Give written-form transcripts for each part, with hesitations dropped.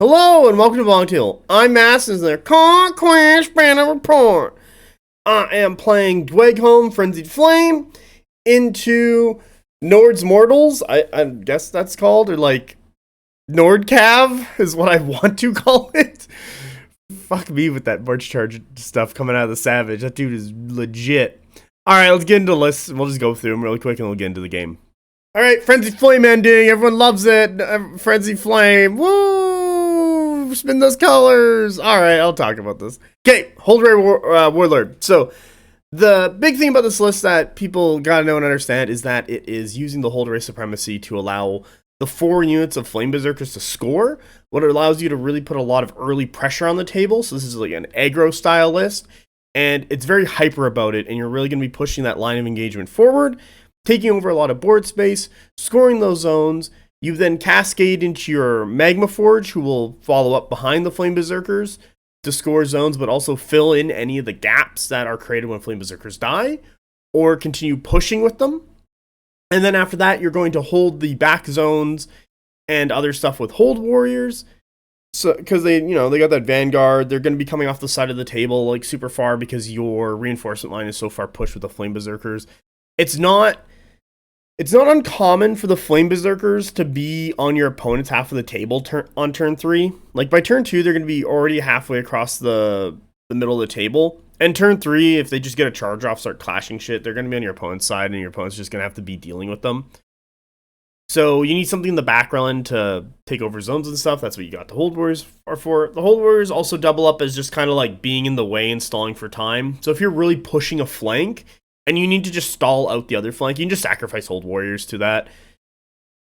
Hello and welcome to BonkTable. I'm Masses their Conquest Banner Report. I am playing Dweghom, Frenzied Flame, into Nords Mortals, I guess that's called, or like Nordcav is what I want to call it. Fuck me with that March Charge stuff coming out of the Savage. That dude is legit. Alright, let's get into the list. We'll just go through them really quick and we'll get into the game. Alright, Frenzied Flame ending. Everyone loves it. Frenzied Flame. Woo! Spin those colors. Alright, I'll talk about this. Okay, Hold Rare Warlord. So, the big thing about this list that people gotta know and understand is that it is using the Hold Rare Supremacy to allow the 4 units of Flame Berserkers to score. What it allows you to really put a lot of early pressure on the table. So, this is like an aggro style list. And it's very hyper about it, and you're really going to be pushing that line of engagement forward, taking over a lot of board space, scoring those zones. You then cascade into your Magma Forge, who will follow up behind the Flame Berserkers to score zones, but also fill in any of the gaps that are created when Flame Berserkers die, or continue pushing with them. And then after that, you're going to hold the back zones and other stuff with Hold Warriors. So, because they got that Vanguard, they're going to be coming off the side of the table, like, super far because your reinforcement line is so far pushed with the Flame Berserkers. It's not uncommon for the Flame Berserkers to be on your opponent's half of the table on turn 3. Like, by turn 2, they're going to be already halfway across the middle of the table. And turn 3, if they just get a charge off, start clashing shit, they're going to be on your opponent's side, and your opponent's just going to have to be dealing with them. So you need something in the background to take over zones and stuff. That's what you got the Hold Warriors are for. The Hold Warriors also double up as just kind of like being in the way and stalling for time. So if you're really pushing a flank and you need to just stall out the other flank, you can just sacrifice Hold Warriors to that.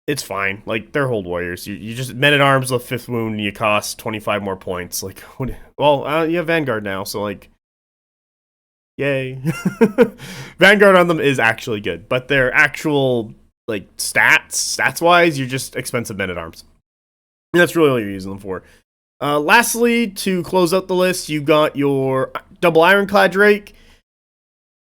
It's fine. Like, they're Hold Warriors. You just Men-at-Arms with 5th wound and you cost 25 more points. Like, well, you have Vanguard now, so like, yay. Vanguard on them is actually good, but their actual, like, stats wise, you're just expensive Men-at-Arms. And that's really all you're using them for. Lastly, to close out the list, you got your double Ironclad Drake.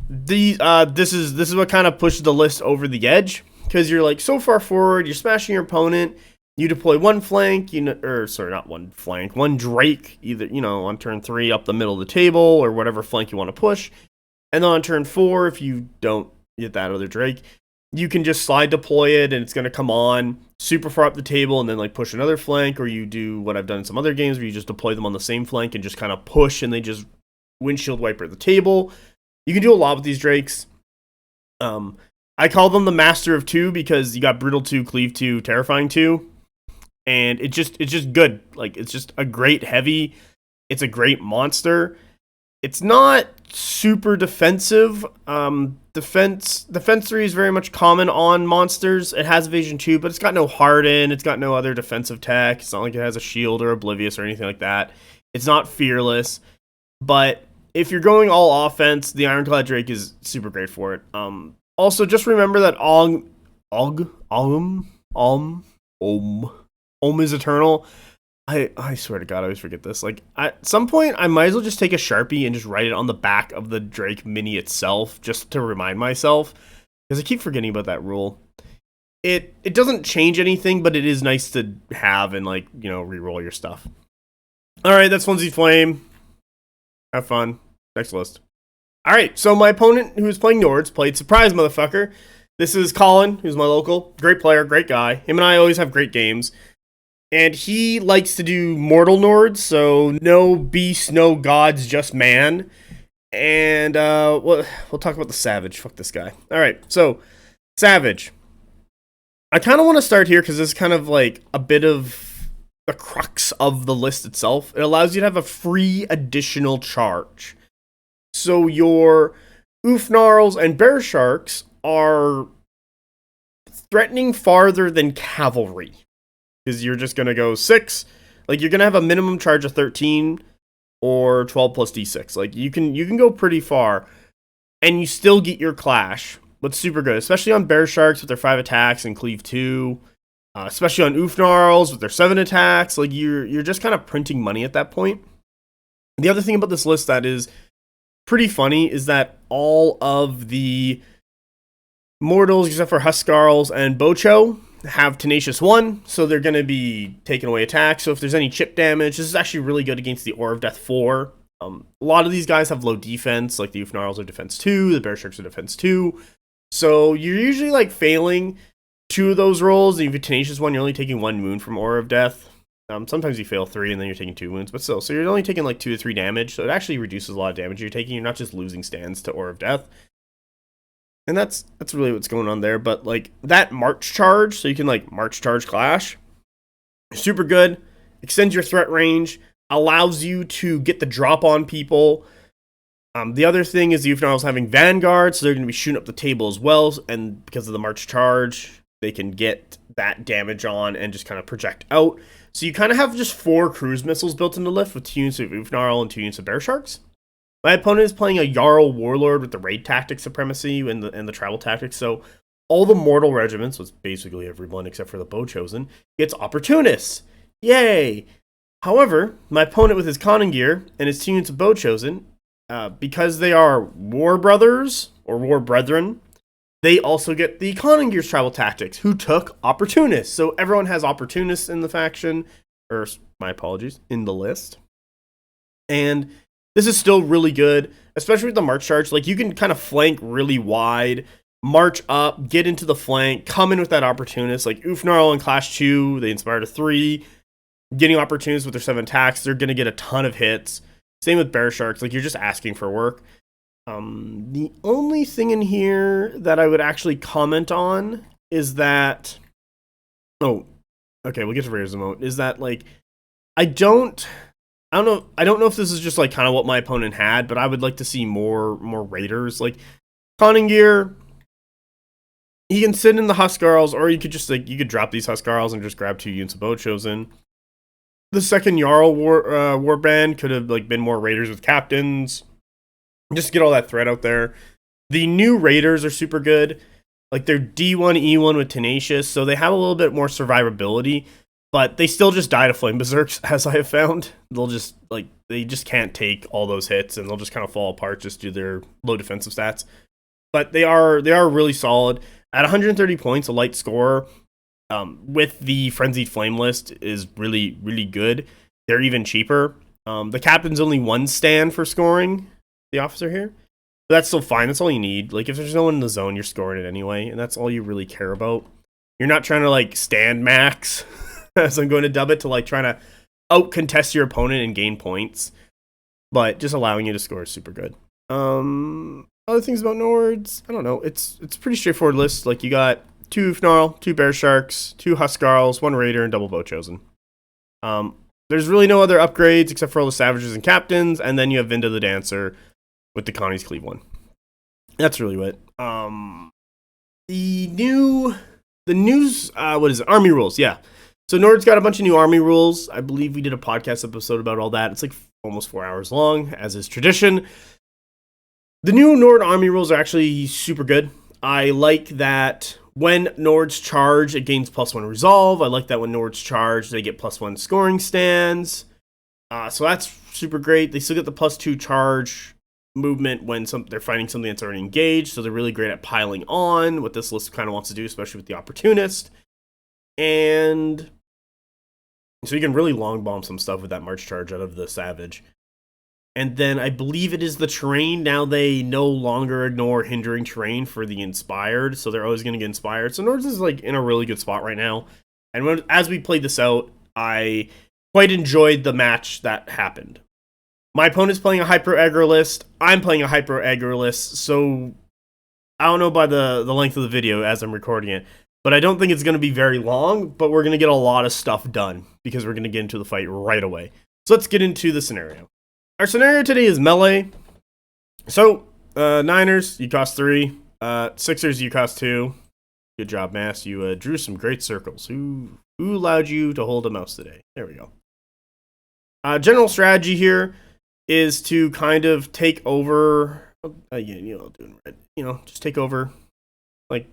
This is what kind of pushes the list over the edge, because you're like so far forward, you're smashing your opponent. You deploy one flank, one Drake, either on turn 3 up the middle of the table or whatever flank you want to push, and then on turn 4, if you don't get that other Drake, you can just slide deploy it and it's going to come on super far up the table and then like push another flank, or you do what I've done in some other games where you just deploy them on the same flank and just kind of push and they just windshield wiper the table. You can do a lot with these Drakes. I call them the Master of 2 because you got Brutal 2, Cleave 2, Terrifying 2. And it's just good. Like, it's just a great heavy. It's a great monster. It's not super defensive. Defense 3 is very much common on monsters. It has evasion 2, but it's got no harden. It's got no other defensive tech. It's not like it has a shield or oblivious or anything like that. It's not fearless. But if you're going all offense, the Ironclad Drake is super great for it. Also, just remember that Om is eternal. I swear to God, I always forget this. Like, at some point, I might as well just take a Sharpie and just write it on the back of the Drake mini itself, just to remind myself, because I keep forgetting about that rule. It doesn't change anything, but it is nice to have and, like, reroll your stuff. Alright, that's Frenzied Flame. Have fun. Next list. Alright, so my opponent, who was playing Nords, played Surprise Motherfucker. This is Colin, who's my local. Great player, great guy. Him and I always have great games. And he likes to do mortal Nords, so no beast, no gods, just man. And we'll talk about the Savage. Fuck this guy. Alright, so Savage. I kind of want to start here because this is kind of like a bit of the crux of the list itself. It allows you to have a free additional charge. So your Oofnarls and Bear Sharks are threatening farther than cavalry. Because you're just going to go 6. Like, you're going to have a minimum charge of 13 or 12 plus d6. Like, you can go pretty far. And you still get your clash. But super good. Especially on Bear Sharks with their 5 attacks and Cleave 2. Especially on Oofnarls with their 7 attacks. Like, you're just kind of printing money at that point. The other thing about this list that is pretty funny is that all of the mortals, except for Huskarls and Bocho, have Tenacious 1, so they're going to be taking away attacks. So if there's any chip damage, this is actually really good against the Aura of Death 4. A lot of these guys have low defense, like the Ufnarls are defense 2, the Bear Sharks are defense 2. So you're usually like failing 2 of those rolls. If you have Tenacious 1, you're only taking 1 wound from Aura of Death. Sometimes you fail 3 and then you're taking 2 wounds, but still, so you're only taking like 2 to 3 damage. So it actually reduces a lot of damage you're taking. You're not just losing stands to Aura of Death. And that's really what's going on there. But like that March Charge, so you can like March Charge Clash, super good. Extends your threat range, allows you to get the drop on people. The other thing is the Ufnarls having Vanguard, so they're going to be shooting up the table as well. And because of the March Charge, they can get that damage on and just kind of project out. So you kind of have just 4 cruise missiles built into Lift with 2 units of Ufnarl and 2 units of Bear Sharks. My opponent is playing a Jarl Warlord with the Raid Tactic Supremacy and the Travel Tactics, so all the Mortal Regiments, was basically everyone except for the Bow Chosen, gets Opportunists. Yay! However, my opponent with his Conning Gear and his 2 units of Bow Chosen, because they are War Brothers, or War Brethren, they also get the Conning Gear's Travel Tactics, who took Opportunists. So everyone has Opportunists in the faction, or my apologies, in the list. And this is still really good, especially with the March Charge. Like, you can kind of flank really wide, march up, get into the flank, come in with that Opportunist. Like, Ufnarl in Clash 2, they inspire to 3. Getting Opportunists with their 7 attacks, they're going to get a ton of hits. Same with Bear Sharks. Like, you're just asking for work. The only thing in here that I would actually comment on is that... Oh, okay, we'll get to Rare's Emote. Is that, like, I don't know if this is just, like, kind of what my opponent had, but I would like to see more Raiders. Like, Conning Gear, he can sit in the Huskarls, or you could just, like, you could drop these Huskarls and just grab 2 units of Bow Chosen. The second Jarl Warband could have, like, been more Raiders with captains. Just get all that threat out there. The new Raiders are super good. Like, they're D1, E1 with Tenacious, so they have a little bit more survivability, but they still just die to Flame Berserks, as I have found. They'll just, like, they just can't take all those hits, and they'll just kind of fall apart just due to their low defensive stats. But they are really solid. At 130 points, a light scorer, with the Frenzied Flame list is really, really good. They're even cheaper. The captain's only 1 stand for scoring the officer here, but that's still fine. That's all you need. Like, if there's no one in the zone, you're scoring it anyway, and that's all you really care about. You're not trying to, like, stand max as I'm going to dub it, to, like, trying to out contest your opponent and gain points, but just allowing you to score is super good. Other things about Nords, I don't know. It's a pretty straightforward list. Like, you got 2 Ufnarl, 2 Bear Sharks, 2 Huskarls, 1 Raider, and double Bow Chosen. There's really no other upgrades except for all the Savages and Captains, and then you have Vinda the Dancer with the Connie's Cleave one. That's really it. The news, what is it? Army rules, yeah. So Nord's got a bunch of new army rules. I believe we did a podcast episode about all that. It's like almost 4 hours long, as is tradition. The new Nord army rules are actually super good. I like that when Nords charge, it gains +1 resolve. I like that when Nords charge, they get +1 scoring stands. So that's super great. They still get the +2 charge movement when they're fighting something that's already engaged. So they're really great at piling on, what this list kind of wants to do, especially with the Opportunist. And so you can really long bomb some stuff with that March Charge out of the Savage. And then I believe it is the terrain. Now they no longer ignore hindering terrain for the Inspired, so they're always going to get Inspired. So Nords is like in a really good spot right now. And as we played this out, I quite enjoyed the match that happened. My opponent's playing a Hyper Aggro list. I'm playing a Hyper Aggro list. So I don't know by the length of the video as I'm recording it, but I don't think it's going to be very long, but we're going to get a lot of stuff done because we're going to get into the fight right away. So let's get into the scenario. Our scenario today is melee. So, Niners, you cost 3. Sixers, you cost 2. Good job, Mass. You drew some great circles. Who allowed you to hold a mouse today? There we go. General strategy here is to kind of take over. Just take over, like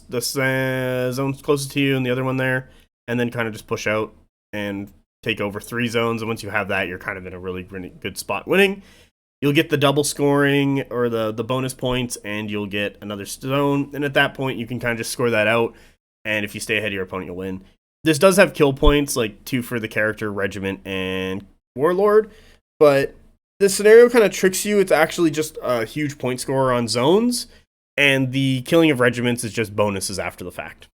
the zones closest to you and the other one there, and then kind of just push out and take over 3 zones. And once you have that, you're kind of in a really, really good spot winning. You'll get the double scoring or the bonus points, and you'll get another zone. And at that point, you can kind of just score that out. and if you stay ahead of your opponent, you'll win. This does have kill points, like 2 for the character, regiment, and warlord, but this scenario kind of tricks you. It's actually just a huge point scorer on zones, and the killing of regiments is just bonuses after the fact.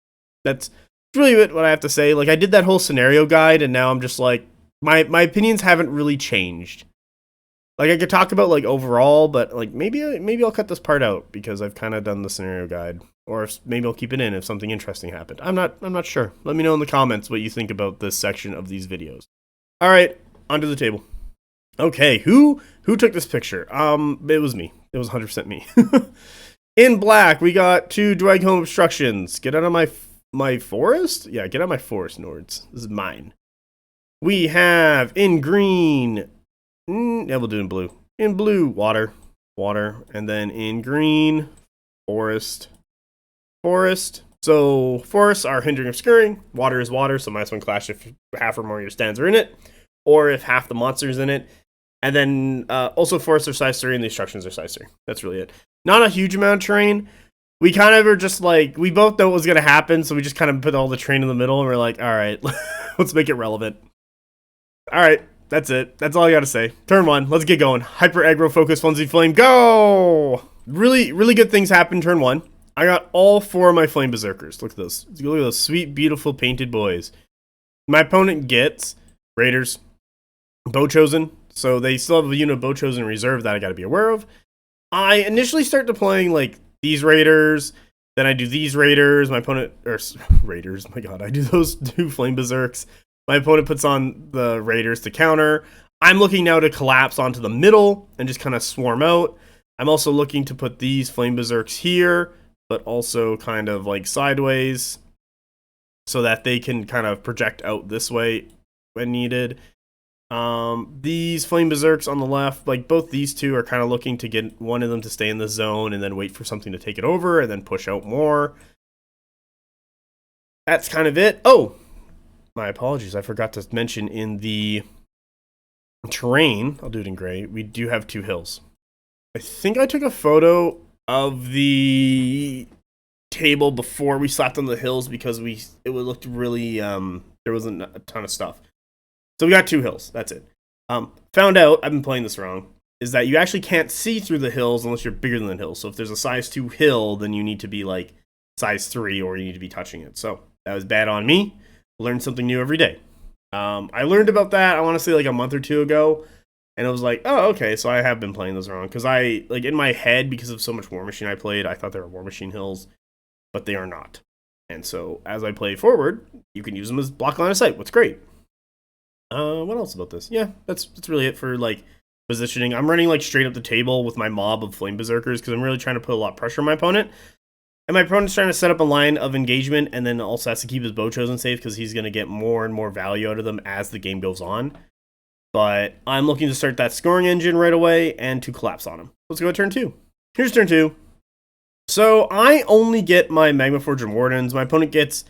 That's really what I have to say. Like, I did that whole scenario guide, and now I'm just like, my opinions haven't really changed. Like, I could talk about, like, overall, but, like, maybe I'll cut this part out because I've kind of done the scenario guide. Or maybe I'll keep it in if something interesting happened. I'm not sure. Let me know in the comments what you think about this section of these videos. All right, onto the table. Okay, who took this picture? It was me. It was 100% me. In black, we got 2 Dweghom obstructions. Get out of my forest? Yeah, get out of my forest, Nords. This is mine. We have in green... yeah, we'll do in blue. In blue, water. And then in green, forest. So forests are hindering obscuring. Water is water, so -1 clash if half or more of your stands are in it, or if half the monsters in it. And then also forests are size 3 and the obstructions are size 3. That's really it. Not a huge amount of terrain. We kind of are just like, we both know what was going to happen, so we just kind of put all the terrain in the middle, and we're like, all right, let's make it relevant. All right. That's it. That's all I gotta say. Turn 1. Let's get going. Hyper aggro focus frenzy flame. Go! Really, really good things happen turn 1. I got all 4 of my flame berserkers. Look at those. Look at those sweet, beautiful painted boys. My opponent gets raiders, bow chosen. So they still have a unit of bow chosen in reserve that I gotta be aware of. I initially start deploying like these raiders. Then I do these raiders. My opponent raiders. My God, I do those 2 flame berserks. My opponent puts on the raiders to counter. I'm looking now to collapse onto the middle and just kind of swarm out. I'm also looking to put these flame berserks here, but also kind of like sideways so that they can kind of project out this way when needed. These flame berserks on the left, like both these 2 are kind of looking to get one of them to stay in the zone and then wait for something to take it over and then push out more. That's kind of it. Oh! My apologies, I forgot to mention in the terrain, I'll do it in gray, we do have 2 hills. I think I took a photo of the table before we slapped on the hills because it looked really, there wasn't a ton of stuff. So we got 2 hills, that's it. Found out, I've been playing this wrong, is that you actually can't see through the hills unless you're bigger than the hill. So if there's a size 2 hill, then you need to be like size 3 or you need to be touching it. So that was bad on me. Learn something new every day. I learned about that, I want to say like a month or 2 ago, and I was like, oh, okay, so I have been playing those wrong, because I, like in my head, because of so much War Machine I played, I thought they were War Machine hills, but they are not. And so, as I play forward, you can use them as block line of sight, what's great. What else about this? Yeah, that's really it for, like, positioning. I'm running, like, straight up the table with my mob of Flame Berserkers, because I'm really trying to put a lot of pressure on my opponent. And my opponent's trying to set up a line of engagement and then also has to keep his bow chosen safe because he's going to get more and more value out of them as the game goes on. But I'm looking to start that scoring engine right away and to collapse on him. Let's go to turn 2. Here's turn 2. So I only get my Magma Forge and Wardens. My opponent gets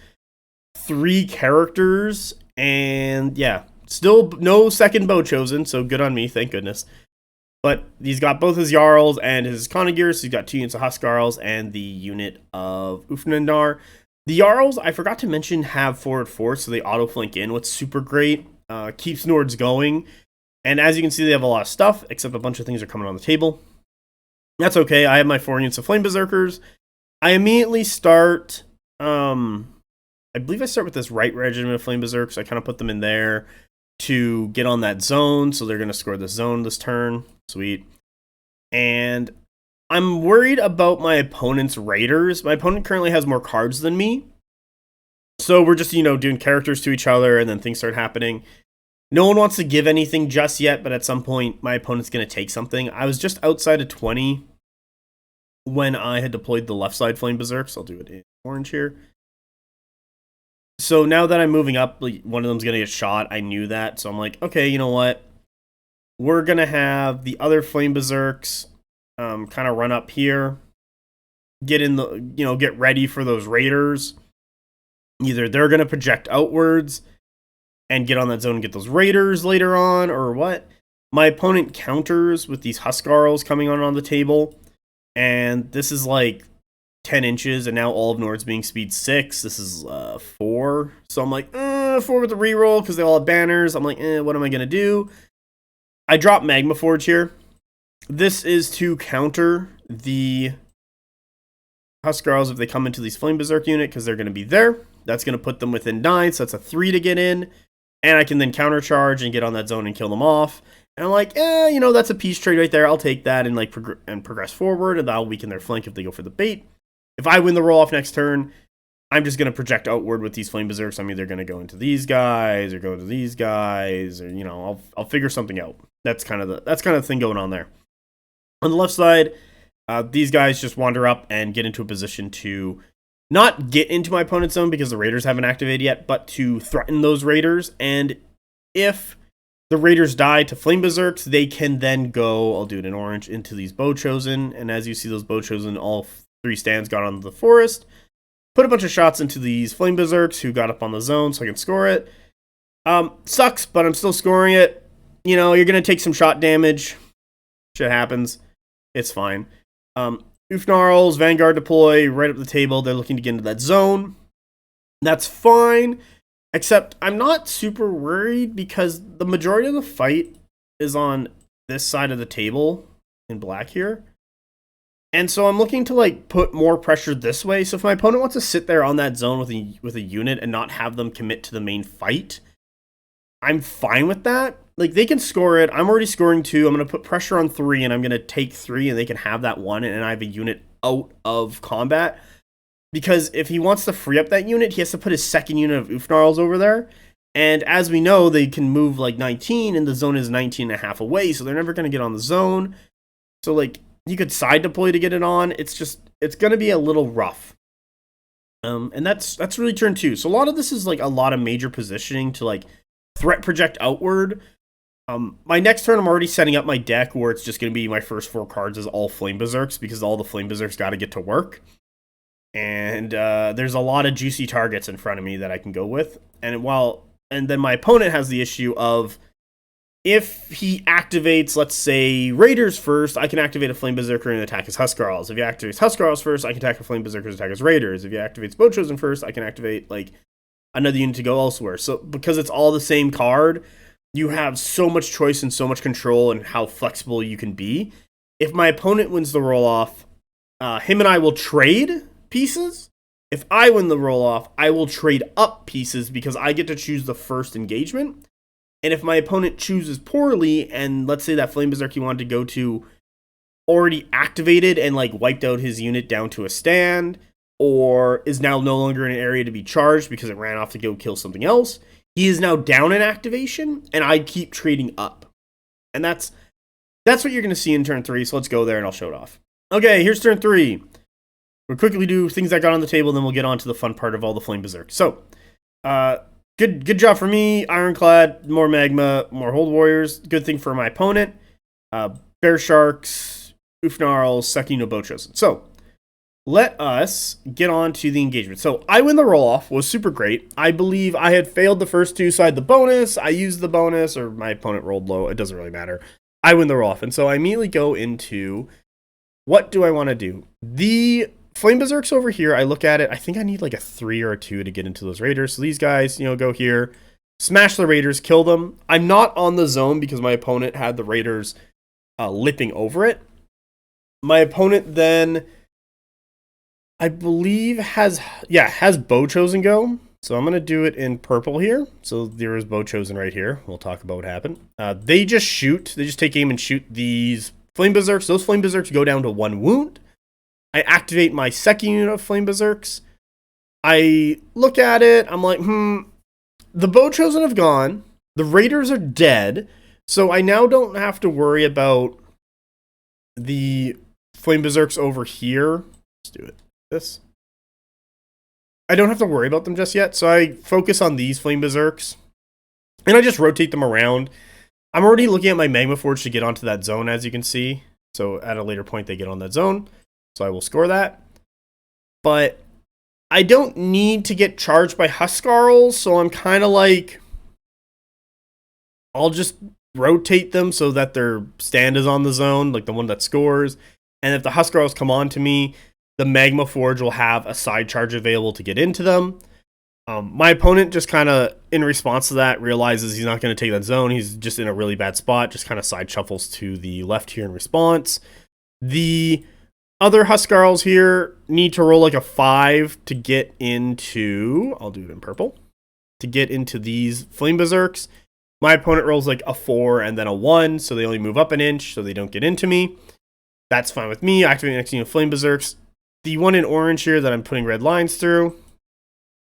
3 characters and yeah, still no second bow chosen. So good on me, thank goodness. But he's got both his Jarls and his Conagers. So he's got 2 units of Huskarls and the unit of Ufnandar. The Jarls, I forgot to mention, have forward force, so they auto-flank in, what's super great. Keeps Nords going. And as you can see, they have a lot of stuff, except a bunch of things are coming on the table. That's okay. I have my 4 units of Flame Berserkers. I immediately start... I believe I start with this right regiment of Flame Berserkers. I kind of put them in there to get on that zone, so they're going to score this zone this turn. Sweet. And I'm worried about my opponent's raiders. My opponent currently has more cards than me. So we're just, doing characters to each other, and then things start happening. No one wants to give anything just yet, but at some point, my opponent's going to take something. I was just outside of 20 when I had deployed the left side Flame Berserk, so I'll do it in orange here. So now that I'm moving up, one of them's going to get shot. I knew that, so I'm like, okay, you know what? We're going to have the other Flame Berserks kind of run up here. Get in the, get ready for those raiders. Either they're going to project outwards and get on that zone and get those raiders later on, or what? My opponent counters with these Huskarls coming on the table. And this is like 10 inches, and now all of Nords being speed 6. This is 4. So I'm like, 4 with the reroll because they all have banners. I'm like, what am I going to do? I drop Magma Forge here. This is to counter the Huskarls if they come into these Flame Berserk unit because they're going to be there. That's going to put them within 9, so that's a 3 to get in. And I can then countercharge and get on that zone and kill them off. And I'm like, you know, that's a peace trade right there. I'll take that and like progress forward, and that'll weaken their flank if they go for the bait. If I win the roll off next turn, I'm just going to project outward with these Flame Berserks. I'm either going to go into these guys or go to these guys, or, you know, I'll figure something out. That's kind of the thing going on there. On the left side, these guys just wander up and get into a position to not get into my opponent's zone because the Raiders haven't activated yet, but to threaten those Raiders. And if the Raiders die to Flame Berserks, they can then go, I'll do it in orange, into these Bow Chosen. And as you see, those Bow Chosen, all 3 stands got onto the forest. Put a bunch of shots into these Flame Berserks who got up on the zone so I can score it. Sucks, but I'm still scoring it. You know, you're going to take some shot damage. Shit happens. It's fine. Ufnarls, Vanguard deploy, right up the table. They're looking to get into that zone. That's fine. Except I'm not super worried because the majority of the fight is on this side of the table in black here. And so I'm looking to like put more pressure this way. So if my opponent wants to sit there on that zone with a unit and not have them commit to the main fight, I'm fine with that. Like, they can score it. I'm already scoring 2. I'm going to put pressure on 3, and I'm going to take 3, and they can have that 1, and I have a unit out of combat. Because if he wants to free up that unit, he has to put his second unit of Ufnarls over there. And as we know, they can move like 19, and the zone is 19 and a half away, so they're never going to get on the zone. So, like, you could side deploy to get it on. It's going to be a little rough. And that's really turn 2. So a lot of this is like a lot of major positioning to like threat project outward. My next turn, I'm already setting up my deck where it's just going to be my first 4 cards as all Flame Berserks because all the Flame Berserks got to get to work. And there's a lot of juicy targets in front of me that I can go with. And then my opponent has the issue of if he activates, let's say, Raiders first, I can activate a Flame Berserker and attack his Huskarls. If he activates Huskarls first, I can attack a Flame Berserker and attack his Raiders. If he activates Bow Chosen first, I can activate like another unit to go elsewhere. So because it's all the same card, you have so much choice and so much control and how flexible you can be. If my opponent wins the roll-off, him and I will trade pieces. If I win the roll-off, I will trade up pieces because I get to choose the first engagement. And if my opponent chooses poorly, and let's say that Flame Berserk he wanted to go to already activated and like wiped out his unit down to a stand, or is now no longer in an area to be charged because it ran off to go kill something else, he is now down in activation, and I keep trading up. And that's what you're going to see in turn 3, so let's go there and I'll show it off. Okay, here's turn 3. We'll quickly do things I got on the table, then we'll get on to the fun part of all the Flame Berserk. So, good job for me. Ironclad, more Magma, more Hold Warriors. Good thing for my opponent. Bear Sharks, Ufnarls, second Bow Chosen. So, let us get on to the engagement. So, I win the roll-off. Was super great. I believe I had failed the first 2, so I had the bonus. I used the bonus, or my opponent rolled low. It doesn't really matter. I win the roll-off. And so, I immediately go into, what do I want to do? The Flame Berserks over here, I look at it. I think I need like a 3 or a 2 to get into those Raiders. So, these guys, go here. Smash the Raiders, kill them. I'm not on the zone because my opponent had the Raiders lipping over it. My opponent then, I believe, has Bow Chosen go. So I'm going to do it in purple here. So there is Bow Chosen right here. We'll talk about what happened. They just shoot. They just take aim and shoot these Flame Berserks. Those Flame Berserks go down to 1 wound. I activate my second unit of Flame Berserks. I look at it. I'm like, the Bow Chosen have gone. The Raiders are dead. So I now don't have to worry about the Flame Berserks over here. Let's do it. This. I don't have to worry about them just yet, so I focus on these Flame Berserks, and I just rotate them around. I'm already looking at my Magma Forge to get onto that zone, as you can see, so at a later point they get on that zone, so I will score that. But I don't need to get charged by Huskarls, so I'm kind of like, I'll just rotate them so that their stand is on the zone, like the one that scores, and if the Huskarls come on to me, the Magma Forge will have a side charge available to get into them. My opponent just kind of, in response to that, realizes he's not going to take that zone. He's just in a really bad spot, just kind of side shuffles to the left here in response. The other Huskarls here need to roll like a 5 to get into, I'll do it in purple, to get into these Flame Berserks. My opponent rolls like a 4 and then a 1, so they only move up an inch, so they don't get into me. That's fine with me. Activate next unit of Flame Berserks. The one in orange here that I'm putting red lines through,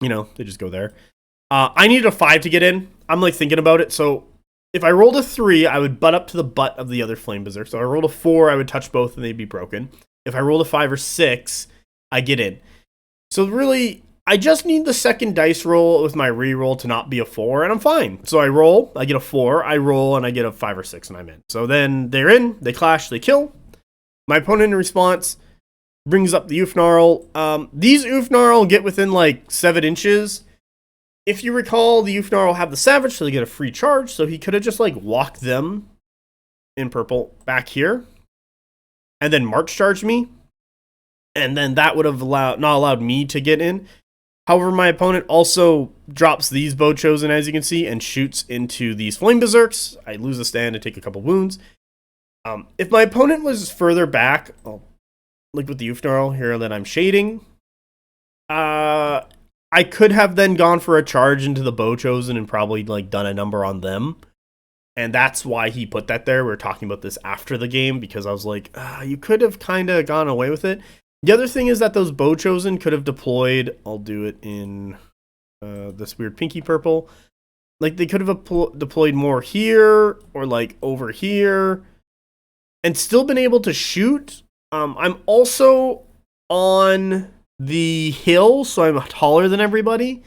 you know, they just go there. I needed a 5 to get in. I'm like thinking about it. So if I rolled a 3, I would butt up to the butt of the other Flame Berserk. So if I rolled a 4, I would touch both and they'd be broken. If I rolled a 5 or 6, I get in. So really, I just need the second dice roll with my reroll to not be a 4, and I'm fine. So I roll, I get a 4, I roll, and I get a 5 or 6, and I'm in. So then they're in, they clash, they kill. My opponent in response brings up the Oofnarl. These Oofnarl get within like 7 inches. If you recall, the Oofnarl have the Savage, so they get a free charge. So he could have just like walked them in purple back here and then March charged me. And then that would have not allowed me to get in. However, my opponent also drops these Bow Chosen, as you can see, and shoots into these Flame Berserks. I lose a stand and take a couple wounds. If my opponent was further back, like with the Oofnarl here that I'm shading, I could have then gone for a charge into the Bow Chosen and probably like done a number on them. And that's why he put that there. We were talking about this after the game because I was like, you could have kind of gone away with it. The other thing is that those Bow Chosen could have deployed, I'll do it in this weird pinky purple. Like they could have deployed more here or like over here and still been able to shoot. I'm also on the hill, so I'm taller than everybody.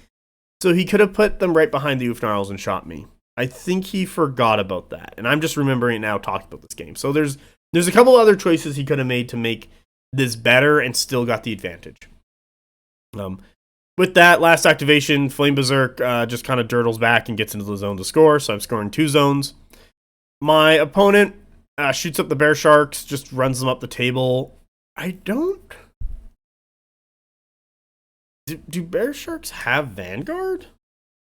So he could have put them right behind the Oofnarls and shot me. I think he forgot about that. And I'm just remembering it now talking about this game. So there's a couple other choices he could have made to make this better and still got the advantage. With that, last activation, Flame Berserk just kind of dirtles back and gets into the zone to score. So I'm scoring 2 zones. My opponent shoots up the Bear Sharks, just runs them up the table. I don't... Do Bear Sharks have Vanguard?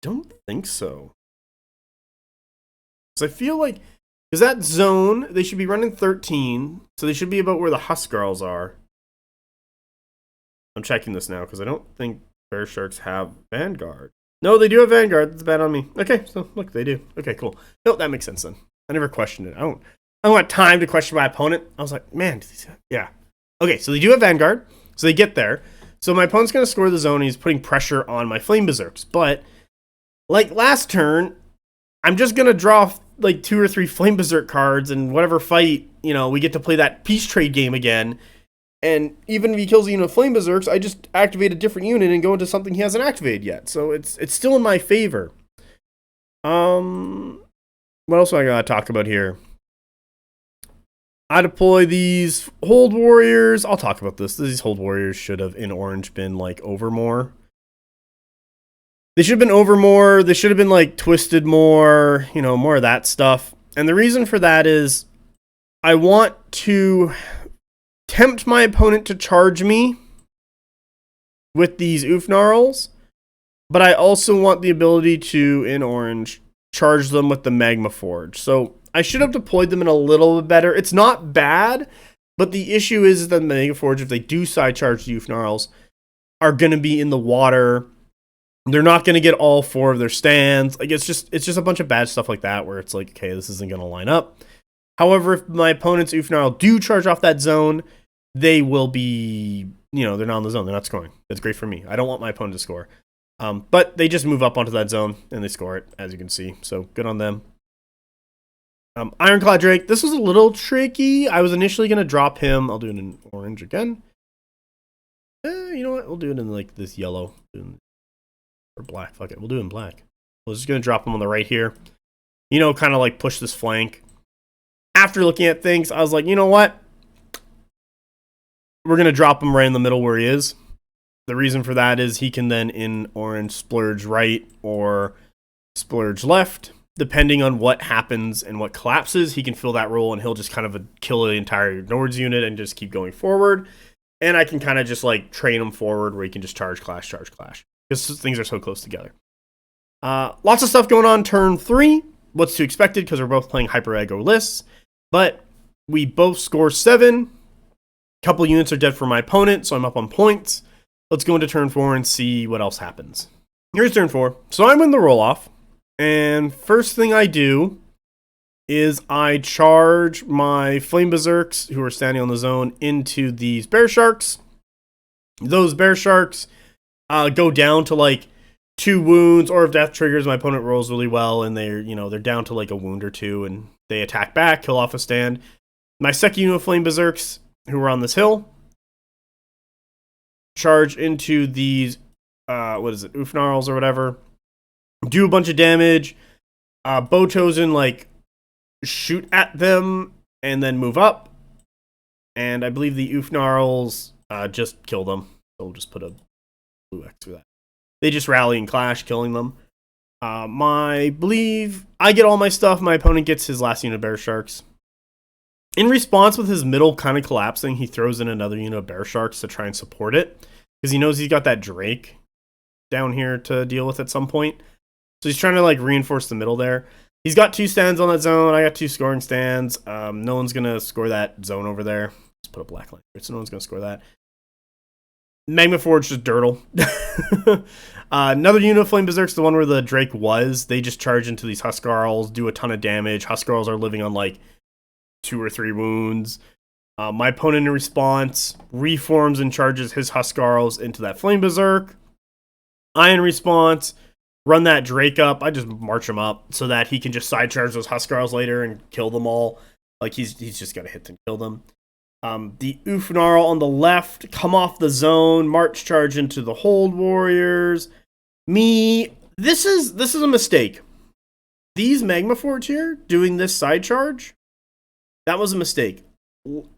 Don't think so. Because I feel like... Because that zone, they should be running 13, so they should be about where the Huskarls are. I'm checking this now, because I don't think Bear Sharks have Vanguard. No, they do have Vanguard. That's bad on me. Okay, so look, they do. Okay, cool. No, that makes sense then. I never questioned it. I don't want time to question my opponent. I was like, man, yeah. Okay, so they do have Vanguard, so they get there. So my opponent's going to score the zone, and he's putting pressure on my Flame Berserks. But, like last turn, I'm just going to draw like 2 or 3 Flame Berserk cards, and whatever fight, you know, we get to play that peace trade game again. And even if he kills a unit of Flame Berserks, I just activate a different unit and go into something he hasn't activated yet. So it's still in my favor. What else do I gotta talk about here? I deploy these Hold Warriors. I'll talk about this. These Hold Warriors should have, in orange, been, like, over more. They should have been over more. They should have been, like, twisted more. You know, more of that stuff. And the reason for that is I want to tempt my opponent to charge me with these Oofnarls. But I also want the ability to, in orange, charge them with the Magma Forge. So I should have deployed them in a little bit better. It's not bad, but the issue is that the Magma Forge, if they do side charge the Oofnarls, are going to be in the water. They're not going to get all 4 of their stands. Like it's just a bunch of bad stuff like that where it's like, okay, this isn't going to line up. However, if my opponent's Oofnarl do charge off that zone, they will be, you know, they're not in the zone. They're not scoring. That's great for me. I don't want my opponent to score. But they just move up onto that zone and they score it, as you can see. So good on them. Ironclad Drake. This was a little tricky. I was initially going to drop him. I'll do it in orange again. You know what? We'll do it in like this yellow. Or black. Fuck it. We'll do it in black. We're just going to drop him on the right here. You know, kind of like push this flank. After looking at things, I was like, you know what? We're going to drop him right in the middle where he is. The reason for that is he can then, in orange, splurge right or splurge left. Depending on what happens and what collapses, he can fill that role and he'll just kind of kill the entire Nords unit and just keep going forward. And I can kind of just like train them forward where you can just charge, clash, because things are so close together. Lots of stuff going on turn 3. What's to expected because we're both playing hyper aggro lists. But we both score 7. Couple units are dead for my opponent, so I'm up on points. Let's go into turn 4 and see what else happens. Here's turn 4. So I'm in the roll-off. And first thing I do is I charge my Flame Berserks, who are standing on the zone, into these Bear Sharks. Those Bear Sharks go down to like 2 wounds, or if death triggers, my opponent rolls really well, and they're down to like a wound or 2, and they attack back, kill off a stand. My second unit of Flame Berserks, who are on this hill, charge into these, Oofnarls or whatever, do a bunch of damage. Bochosen, like, shoot at them, and then move up. And I believe the Oofnarls just kill them. So we'll just put a blue X through that. They just rally and clash, killing them. I believe I get all my stuff. My opponent gets his last unit of Bear Sharks. In response, with his middle kind of collapsing, he throws in another unit of Bear Sharks to try and support it, because he knows he's got that Drake down here to deal with at some point. So he's trying to like reinforce the middle there. He's got 2 stands on that zone. I got 2 scoring stands. No one's gonna score that zone over there. Let's put a black line here, so no one's gonna score that. Magma Forge just dirtle. Another unit of Flame Berserks, the one where the Drake was, they just charge into these Huskarls, do a ton of damage. Huskarls are living on like 2 or 3 wounds. My opponent in response reforms and charges his Huskarls into that Flame Berserk. I in response run that Drake up. I just march him up so that he can just side charge those Huskarls later and kill them all. Like he's just gonna hit and kill them. The Oofnarl on the left come off the zone, march charge into the Hold Warriors. This is a mistake. These Magma Forge here doing this side charge, that was a mistake.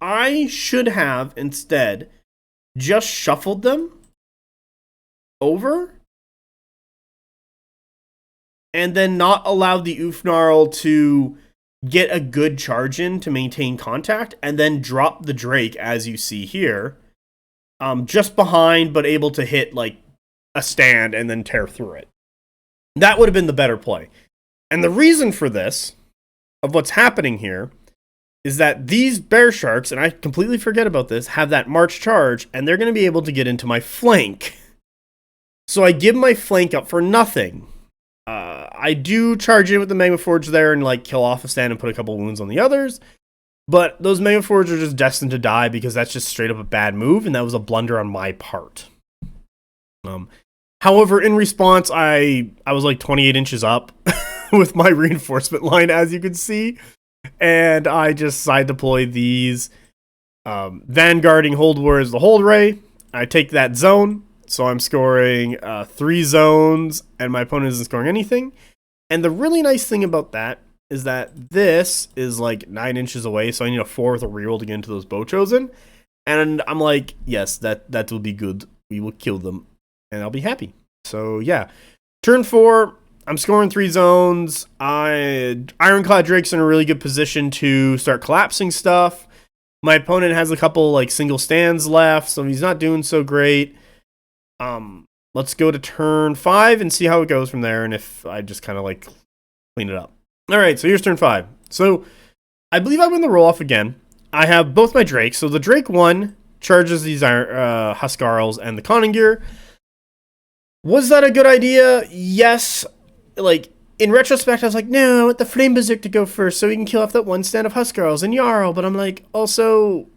I should have instead just shuffled them over and then not allowed the Oofnarl to get a good charge in to maintain contact, and then drop the Drake, as you see here, just behind, but able to hit like a stand and then tear through it. That would have been the better play. And the reason for this, of what's happening here, is that these Bear Sharks, and I completely forget about this, have that march charge, and they're going to be able to get into my flank. So I give my flank up for nothing. I do charge in with the Magma Forge there and like kill off a stand and put a couple wounds on the others. But those Magma Forge are just destined to die because that's just straight up a bad move, and that was a blunder on my part. However, in response, I was like 28 inches up with my reinforcement line, as you can see. And I just side deploy these vanguarding Hold Warriors, the Hold Ray. I take that zone. So I'm scoring 3 zones, and my opponent isn't scoring anything. And the really nice thing about that is that this is like 9 inches away, so I need a 4 with a reroll to get into those Bochosen. And I'm like, yes, that will be good. We will kill them, and I'll be happy. So yeah, turn 4, I'm scoring 3 zones. Ironclad Drake's in a really good position to start collapsing stuff. My opponent has a couple like single stands left, so he's not doing so great. Let's go to turn 5 and see how it goes from there, and if I just kind of like clean it up. All right, so here's turn 5. So I believe I win the roll-off again. I have both my Drakes. So the Drake 1 charges these Huskarls and the Conning Gear. Was that a good idea? Yes. Like, in retrospect, I was like, no, I want the Flame Berserk to go first so we can kill off that one stand of Huskarls and Jarl. But I'm like, also,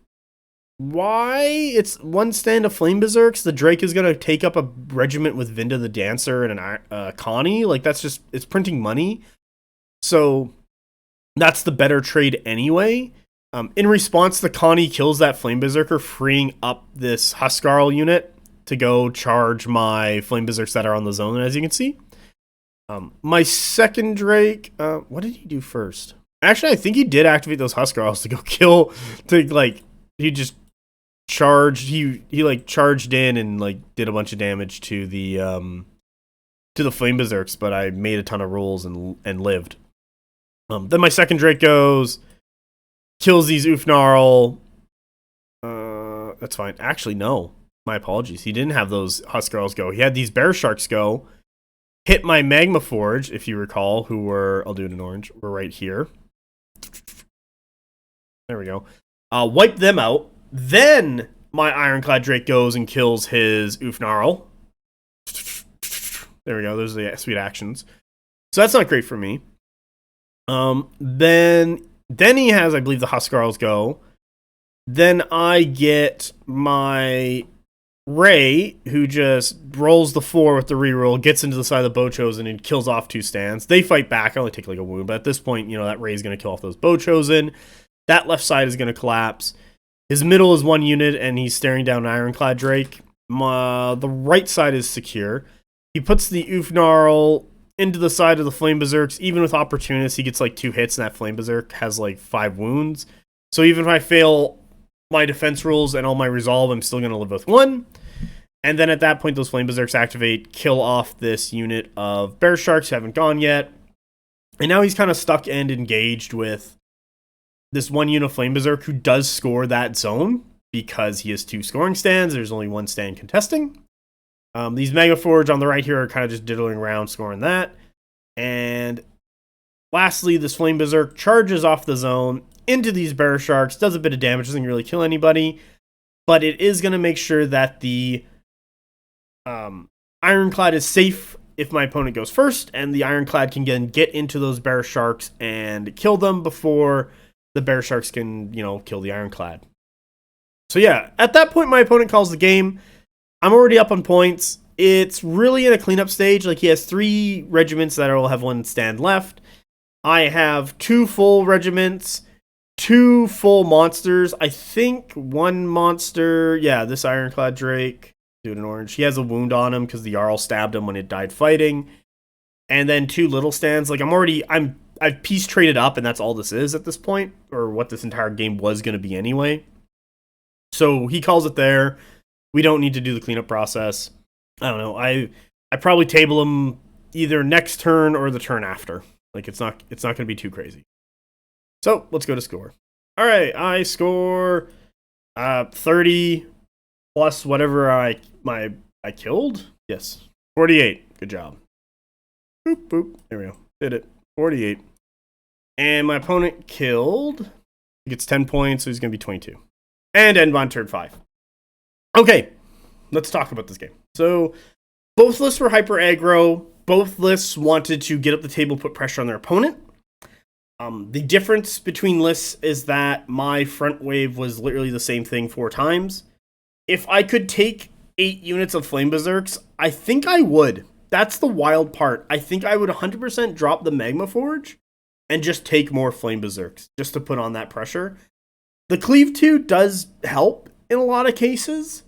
why? It's one stand of Flame Berserks. The Drake is going to take up a regiment with Vinda the Dancer and an Connie. Like, that's just, it's printing money. So that's the better trade anyway. In response, the Connie kills that Flame Berserker, freeing up this Huskarl unit to go charge my Flame Berserks that are on the zone, as you can see. My second Drake, what did he do first? Actually, I think he did activate those Huskarls to go kill, he just charged, he like charged in and like did a bunch of damage to the Flame Berserks, but I made a ton of rolls and lived. Then my second Drake goes, kills these Oofnarl. that's fine. Actually, no. My apologies. He didn't have those Huskarls go. He had these Bear Sharks go. Hit my Magma Forge, if you recall, who were, I'll do it in orange, were right here. There we go. Wipe them out. Then my Ironclad Drake goes and kills his Oofnarl. There we go. Those are the sweet actions. So that's not great for me. Then he has, I believe, the Huskarls go. Then I get my Reagh, who just rolls the 4 with the reroll, gets into the side of the Bochosen and kills off 2 stands. They fight back. I only take like a wound, but at this point, that Reagh is going to kill off those Bochosen. That left side is going to collapse. His middle is 1 unit, and he's staring down an Ironclad Drake. The right side is secure. He puts the Oofnarl into the side of the Flame Berserks. Even with Opportunist, he gets like 2 hits, and that Flame Berserk has like 5 wounds. So even if I fail my defense rules and all my resolve, I'm still going to live with 1. And then at that point, those Flame Berserks activate, kill off this unit of Bear Sharks who haven't gone yet. And now he's kind of stuck and engaged with this 1 unit Flame Berserk who does score that zone because he has 2 scoring stands. There's only 1 stand contesting. These Mega Forge on the right here are kind of just diddling around, scoring that. And lastly, this Flame Berserk charges off the zone into these Bear Sharks, does a bit of damage, doesn't really kill anybody, but it is going to make sure that the Ironclad is safe if my opponent goes first, and the Ironclad can get into those Bear Sharks and kill them before the Bear Sharks can, kill the Ironclad. So yeah, at that point, my opponent calls the game. I'm already up on points. It's really in a cleanup stage. Like, he has 3 regiments that will have 1 stand left. I have 2 full regiments, 2 full monsters. I think 1 monster, this Ironclad Drake, do it in orange. He has a wound on him because the Jarl stabbed him when it died fighting. And then 2 little stands. Like, I've peace traded up, and that's all this is at this point, or what this entire game was going to be anyway. So he calls it there. We don't need to do the cleanup process. I don't know. I probably table him either next turn or the turn after. Like, it's not going to be too crazy. So let's go to score. All right, I score 30 plus whatever I killed. Yes, 48. Good job. Boop boop. There we go. Did it. 48. And my opponent killed. He gets 10 points, so he's going to be 22. And end on turn 5. Okay, let's talk about this game. So both lists were hyper aggro. Both lists wanted to get up the table, put pressure on their opponent. The difference between lists is that my front wave was literally the same thing 4 times. If I could take 8 units of Flame Berserks, I think I would. That's the wild part. I think I would 100% drop the Magma Forge and just take more Flame Berserks just to put on that pressure. The Cleave 2 does help in a lot of cases,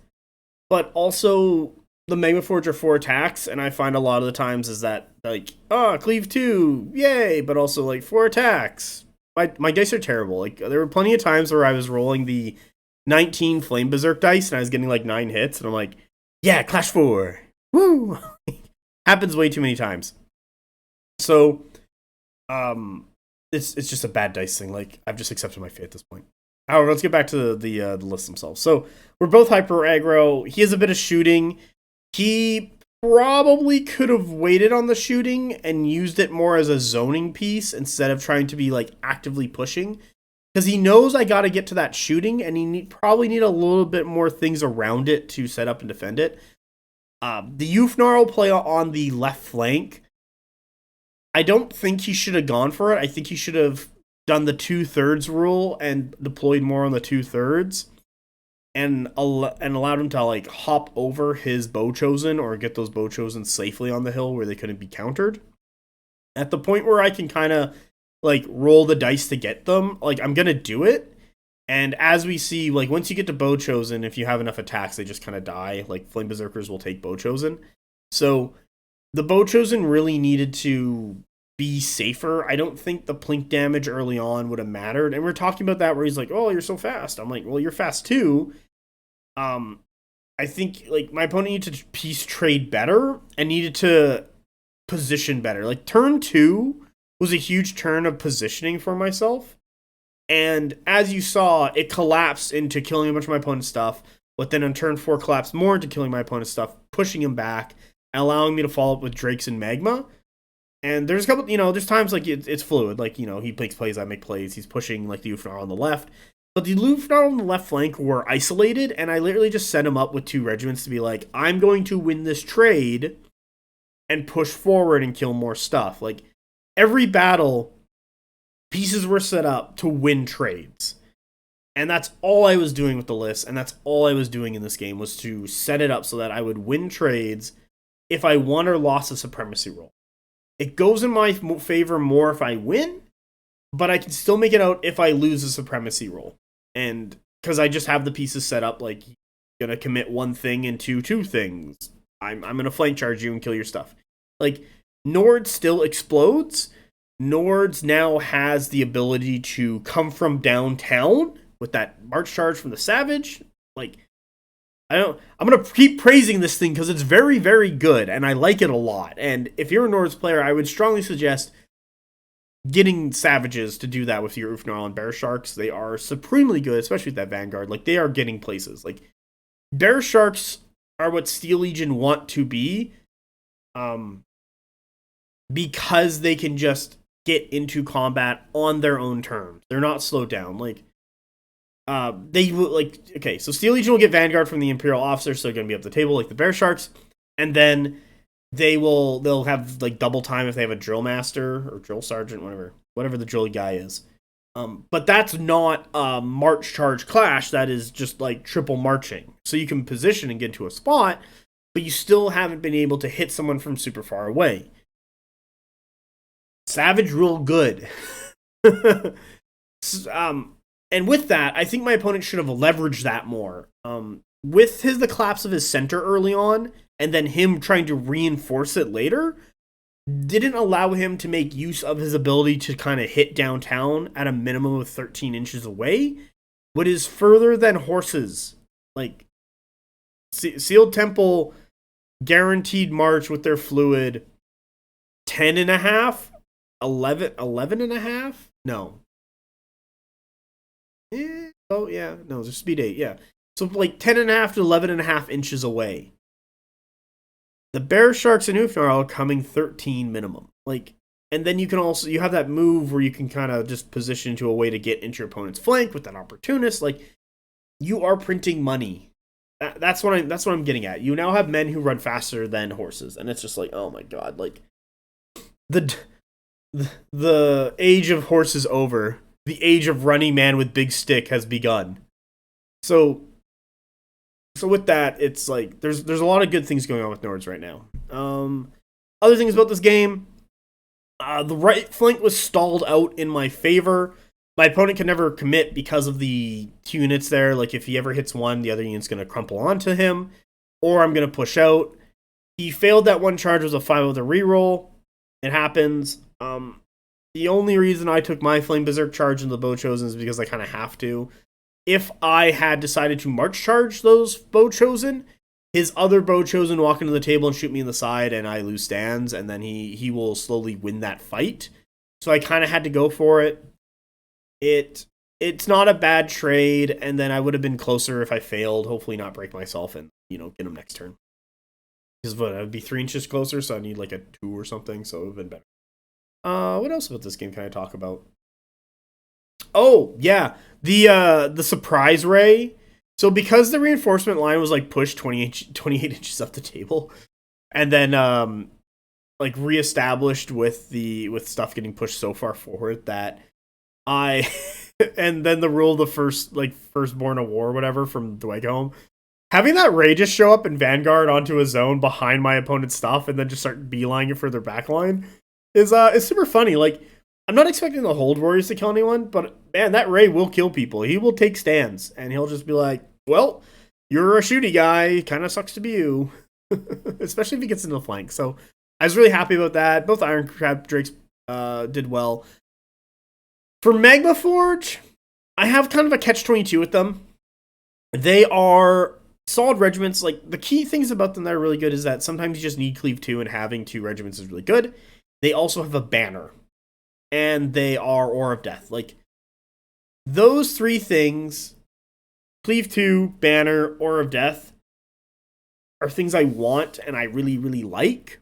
but also the Magma Forge are 4 attacks, and I find a lot of the times is that, like, Cleave 2, yay, but also, like, 4 attacks. My dice are terrible. Like, there were plenty of times where I was rolling the 19 Flame Berserk dice, and I was getting, like, 9 hits, and I'm like, yeah, Clash 4. Woo! Happens way too many times. So, it's just a bad dice thing. Like, I've just accepted my fate at this point. However, let's get back to the list themselves. So, we're both hyper aggro. He has a bit of shooting. He probably could have waited on the shooting and used it more as a zoning piece instead of trying to be, like, actively pushing. Because he knows I got to get to that shooting, and he probably need a little bit more things around it to set up and defend it. The Oofnarl play on the left flank, I don't think he should have gone for it. I think he should have done the 2/3 rule and deployed more on the 2/3 and allowed him to, like, hop over his Bochosen or get those Bochosen safely on the hill where they couldn't be countered. At the point where I can kind of, like, roll the dice to get them, like, I'm going to do it. And as we see, like, once you get to Bochosen, if you have enough attacks, they just kind of die. Like, Flame Berserkers will take Bochosen. So the Bochosen really needed to be safer. I don't think the plink damage early on would have mattered. And we're talking about that where he's like, oh, you're so fast. I'm like, well, you're fast too. I think, like, my opponent needed to piece trade better and needed to position better. Like, turn 2 was a huge turn of positioning for myself. And as you saw, it collapsed into killing a bunch of my opponent's stuff, but then on turn 4 collapse more into killing my opponent's stuff, pushing him back, and allowing me to follow up with Drakes and Magma. And there's a couple, there's times like it's fluid. Like, he makes plays, I make plays. He's pushing like the Ufnar on the left. But the Ufnar on the left flank were isolated, and I literally just set him up with 2 regiments to be like, I'm going to win this trade and push forward and kill more stuff. Like, every battle, pieces were set up to win trades. And that's all I was doing with the list, and that's all I was doing in this game, was to set it up so that I would win trades if I won or lost a supremacy roll. It goes in my favor more if I win, but I can still make it out if I lose a supremacy roll. And because I just have the pieces set up, like, you're going to commit one thing into 2 things. I'm going to flank charge you and kill your stuff. Like, Nords still explodes. Nords now has the ability to come from downtown with that march charge from the Savage. Like, I'm going to keep praising this thing because it's very, very good, and I like it a lot. And if you're a Nords player, I would strongly suggest getting Savages to do that with your Ufnar and Bear Sharks. They are supremely good, especially with that Vanguard. Like, they are getting places. Like, Bear Sharks are what Steel Legion want to be, because they can just get into combat on their own terms. They're not slowed down. Like, so Steel Legion will get Vanguard from the Imperial officers, so they're going to be up the table like the Bear Sharks, and then they'll have like double time if they have a drill master or drill sergeant, whatever the drill guy is. But that's not a march charge clash. That is just like triple marching. So you can position and get to a spot, but you still haven't been able to hit someone from super far away. Savage real good. And with that, I think my opponent should have leveraged that more. With the collapse of his center early on, and then him trying to reinforce it later, didn't allow him to make use of his ability to kind of hit downtown at a minimum of 13 inches away, what is further than horses. Like, Sealed Temple guaranteed march with their fluid 10 and a half, 11 and a half? No. There's speed 8, yeah. So like 10 and a half to 11 and a half inches away. The Bear Sharks and Ufnar are coming 13 minimum. Like, and then you have that move where you can kind of just position into a way to get into your opponent's flank with that opportunist. Like, you are printing money. That's what I'm getting at. You now have men who run faster than horses, and it's just like, oh my god, like the age of horse is over. The age of running man with big stick has begun. So with that, it's like there's a lot of good things going on with Nords right now. Other things about this game, the right flank was stalled out in my favor. My opponent can never commit because of the 2 units there. Like, if he ever hits one, the other unit's going to crumple onto him, or I'm going to push out. He failed that one charge. Was a 5 with a reroll. It happens. The only reason I took my Flame Berserk charge in the Bow Chosen is because I kind of have to. If I had decided to march charge those Bow Chosen, his other Bow Chosen walk into the table and shoot me in the side, and I lose stands, and then he will slowly win that fight. So I kind of had to go for it. It's not a bad trade, and then I would have been closer if I failed. Hopefully not break myself and, get him next turn. Because I would be 3 inches closer, so I need like a 2 or something, so it would have been better. What else about this game can I talk about? Oh, yeah. The surprise ray. So because the reinforcement line was like pushed 28 inches up the table, and then like reestablished with stuff getting pushed so far forward that and then the rule of the firstborn of war or whatever from Dweghom. Having that Ray just show up in Vanguard onto a zone behind my opponent's stuff and then just start beelining it for their backline is super funny. Like, I'm not expecting the Hold Warriors to kill anyone, but man, that Ray will kill people. He will take stands, and he'll just be like, well, you're a shooty guy. Kind of sucks to be you. Especially if he gets into the flank. So I was really happy about that. Both Iron Crab Drakes did well. For Magma Forge, I have kind of a catch-22 with them. They are solid regiments. Like, the key things about them that are really good is that sometimes you just need Cleave 2, and having 2 regiments is really good. They also have a banner. And they are Aura of Death. Like, those 3 things Cleave 2, Banner, Aura of Death are things I want and I really, really like.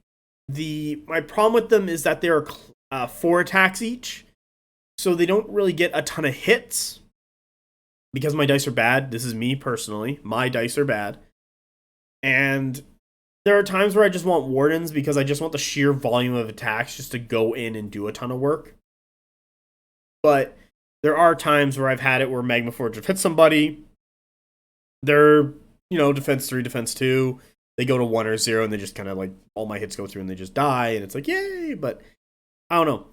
My problem with them is that they're 4 attacks each, so they don't really get a ton of hits. Because my dice are bad, this is me personally, my dice are bad. And there are times where I just want Wardens because I just want the sheer volume of attacks just to go in and do a ton of work. But there are times where I've had it where Magma Forge have hit somebody. They're, defense 3, defense 2. They go to 1 or 0 and they just kind of all my hits go through and they just die. And it's yay. But I don't know.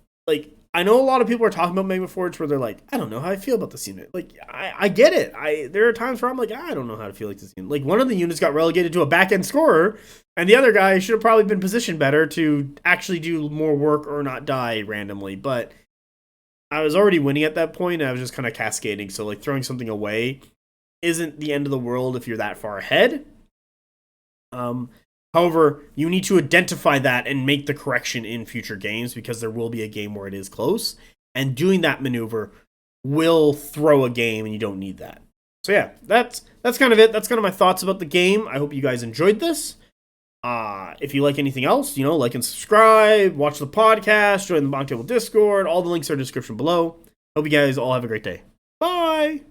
I know a lot of people are talking about Magma Forge where they're like, I don't know how I feel about this unit. I get it. There are times where I'm like, I don't know how to feel like this unit. One of the units got relegated to a back-end scorer, and the other guy should have probably been positioned better to actually do more work or not die randomly. But I was already winning at that point, and I was just kind of cascading. So, throwing something away isn't the end of the world if you're that far ahead. However, you need to identify that and make the correction in future games because there will be a game where it is close. And doing that maneuver will throw a game and you don't need that. So yeah, that's kind of it. That's kind of my thoughts about the game. I hope you guys enjoyed this. If you like anything else, like and subscribe, watch the podcast, join the BonkTable Discord. All the links are in the description below. Hope you guys all have a great day. Bye!